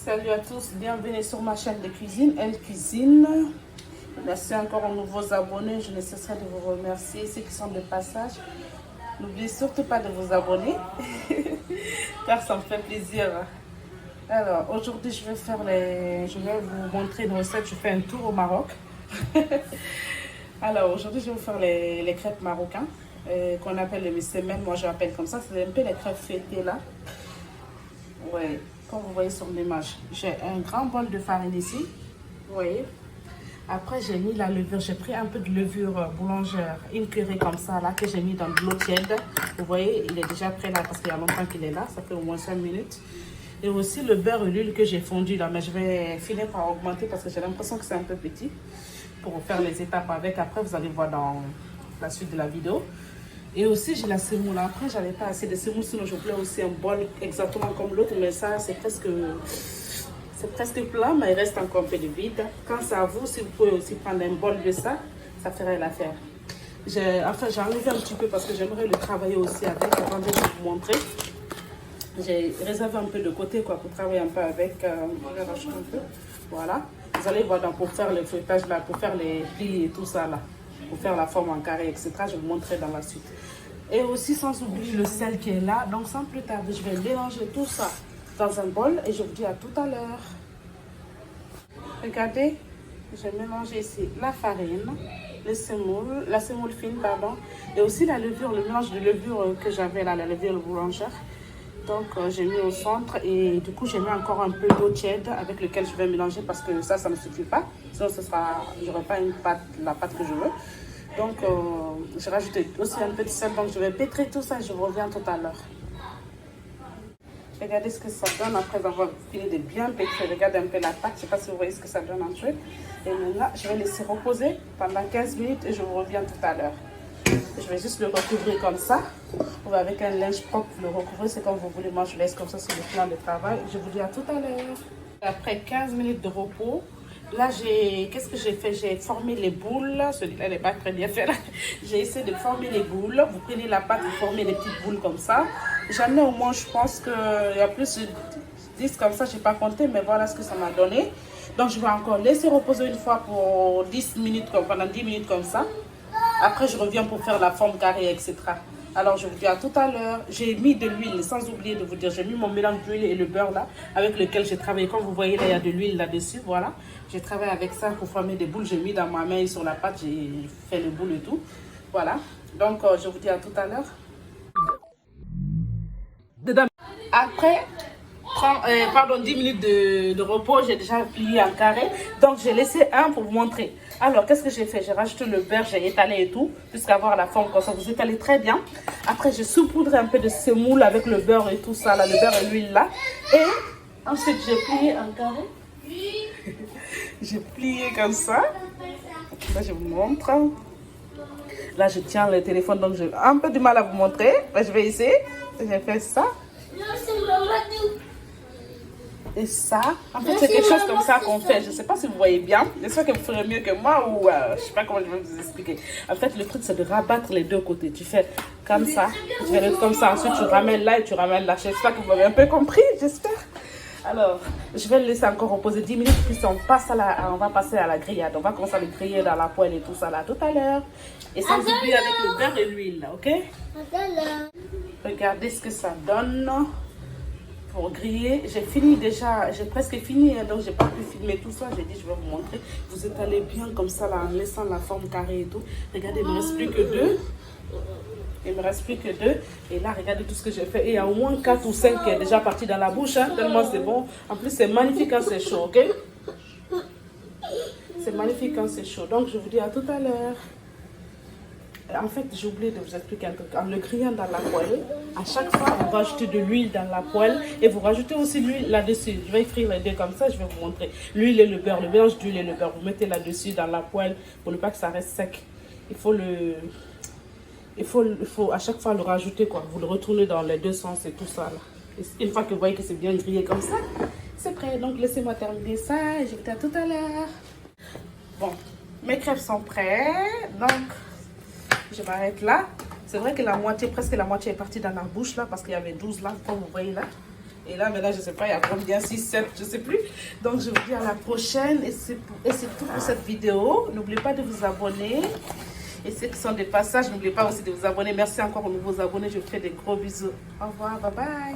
Salut à tous, bienvenue sur ma chaîne de cuisine, Elle Cuisine. Merci encore aux nouveaux abonnés, je ne cesserai de vous remercier. Ceux qui sont de passage, n'oubliez surtout pas de vous abonner, car ça me fait plaisir. Alors, aujourd'hui, je vais vous montrer une recette. Je fais un tour au Maroc. Alors, aujourd'hui, je vais vous faire les crêpes marocains, qu'on appelle les messemen. Moi, j'appelle comme ça. C'est un peu les crêpes fêtées là. Ouais, comme vous voyez sur l'image. J'ai un grand bol de farine ici. Vous voyez. Après, j'ai mis la levure. J'ai pris un peu de levure boulangère, une cuillerée comme ça là, que j'ai mis dans de l'eau tiède. Vous voyez, il est déjà prêt là parce qu'il y a longtemps qu'il est là. Ça fait au moins 5 minutes. Et aussi le beurre et l'huile que j'ai fondu là. Mais je vais finir par augmenter parce que j'ai l'impression que c'est un peu petit pour faire les étapes avec. Après, vous allez voir dans la suite de la vidéo. Et aussi, j'ai la semoule. Après, j'avais pas assez de semoule, sinon je voulais aussi un bol exactement comme l'autre. Mais ça, c'est presque plat, mais il reste encore un peu de vide. Quand c'est à vous, si vous pouvez aussi prendre un bol de ça, ça ferait l'affaire. Enfin, j'ai enlevé un petit peu parce que j'aimerais le travailler aussi avec. Avant de vous montrer, j'ai réservé un peu de côté quoi, pour travailler un peu avec. Je vais rajouter un peu. Voilà. Vous allez voir donc, pour faire le feuilletage là, pour faire les plis et tout ça là, pour faire la forme en carré, etc. Je vous montrerai dans la suite. Et aussi, sans oublier le sel qui est là. Donc, sans plus tarder, je vais mélanger tout ça dans un bol et je vous dis à tout à l'heure. Regardez, j'ai mélangé ici la farine, la semoule fine, pardon, et aussi la levure, le mélange de levure que j'avais là, la levure boulangère. Donc, j'ai mis au centre et du coup, j'ai mis encore un peu d'eau tiède avec lequel je vais mélanger parce que ça ne suffit pas. Sinon, j'aurai pas la pâte que je veux. Donc, j'ai rajouté aussi un peu de sel. Donc, je vais pétrir tout ça et je reviens tout à l'heure. Regardez ce que ça donne après avoir fini de bien pétrir. Regardez un peu la pâte. Je ne sais pas si vous voyez ce que ça donne en truc. Et maintenant, je vais laisser reposer pendant 15 minutes et je vous reviens tout à l'heure. Je vais juste le recouvrir comme ça. Ou avec un linge propre, le recouvrir, c'est comme vous voulez. Moi, je laisse comme ça sur le plan de travail. Je vous dis à tout à l'heure. Après 15 minutes de repos, là, qu'est-ce que j'ai fait? J'ai formé les boules. Celui-là n'est pas très bien fait. J'ai essayé de former les boules. Vous prenez la pâte, vous formez les petites boules comme ça. J'en ai au moins, je pense qu'il y a plus de 10 comme ça. Je n'ai pas compté, mais voilà ce que ça m'a donné. Donc, je vais encore laisser reposer une fois pour 10 minutes, pendant 10 minutes comme ça. Après, je reviens pour faire la forme carrée, etc. Alors, je vous dis à tout à l'heure. J'ai mis de l'huile, sans oublier de vous dire, j'ai mis mon mélange d'huile et le beurre là, avec lequel j'ai travaillé. Comme vous voyez, là, il y a de l'huile là-dessus, voilà. J'ai travaillé avec ça pour former des boules. J'ai mis dans ma main sur la pâte, j'ai fait les boules et tout. Voilà. Donc, je vous dis à tout à l'heure. Après, 10 minutes de repos, j'ai déjà plié en carré. Donc, j'ai laissé un pour vous montrer. Alors, qu'est-ce que j'ai fait? J'ai rajouté le beurre, j'ai étalé et tout, jusqu'à avoir la forme comme ça. Vous étalez très bien. Après, j'ai saupoudré un peu de semoule avec le beurre et tout ça, là, le beurre et l'huile là. Et ensuite, j'ai plié en carré. J'ai plié comme ça. Là, je vous montre. Là, je tiens le téléphone, donc j'ai un peu du mal à vous montrer. Là, je vais essayer. J'ai fait ça. Et ça, en fait, c'est quelque chose comme ça qu'on fait. Je ne sais pas si vous voyez bien. J'espère que vous ferez mieux que moi ou je ne sais pas comment je vais vous expliquer. En fait, le truc, c'est de rabattre les deux côtés. Tu fais comme ça, tu fais comme ça. Ensuite, tu ramènes là et tu ramènes là. J'espère que vous avez un peu compris, j'espère. Alors, je vais le laisser encore reposer 10 minutes. Puis on va passer à la grillade. On va commencer à le griller dans la poêle et tout ça là tout à l'heure. Et sans oublier avec le beurre et l'huile, ok? Regardez ce que ça donne. Pour griller, j'ai fini déjà, j'ai presque fini, donc j'ai pas pu filmer tout ça. J'ai dit je vais vous montrer. Vous étalez bien comme ça là, en laissant la forme carrée et tout. Regardez, il me reste plus que 2. Il me reste plus que 2. Et là, regardez tout ce que j'ai fait. Et il y a au moins 4 ou 5 qui est déjà parti dans la bouche, hein, tellement c'est bon. En plus, c'est magnifique quand c'est chaud, ok? C'est magnifique quand c'est chaud. Donc, je vous dis à tout à l'heure. En fait, j'ai oublié de vous expliquer un truc. En le grillant dans la poêle, à chaque fois, vous rajoutez de l'huile dans la poêle et vous rajoutez aussi de l'huile là-dessus. Je vais frire les deux comme ça, je vais vous montrer. L'huile et le beurre, le mélange d'huile et le beurre, vous mettez là-dessus dans la poêle pour ne pas que ça reste sec. Il faut à chaque fois le rajouter, quoi. Vous le retournez dans les deux sens et tout ça. Là. Et une fois que vous voyez que c'est bien grillé comme ça, c'est prêt. Donc, laissez-moi terminer ça et je vous dis à tout à l'heure. Bon, mes crêpes sont prêtes. Donc, je m'arrête là. C'est vrai que presque la moitié est partie dans la bouche là parce qu'il y avait 12 là, comme vous voyez là. Et là, maintenant, je ne sais pas, il y a combien, 6, 7, je ne sais plus. Donc, je vous dis à la prochaine. Et c'est tout pour cette vidéo. N'oubliez pas de vous abonner. Et ceux qui sont des passages, n'oubliez pas aussi de vous abonner. Merci encore aux nouveaux abonnés. Je vous fais des gros bisous. Au revoir, bye bye.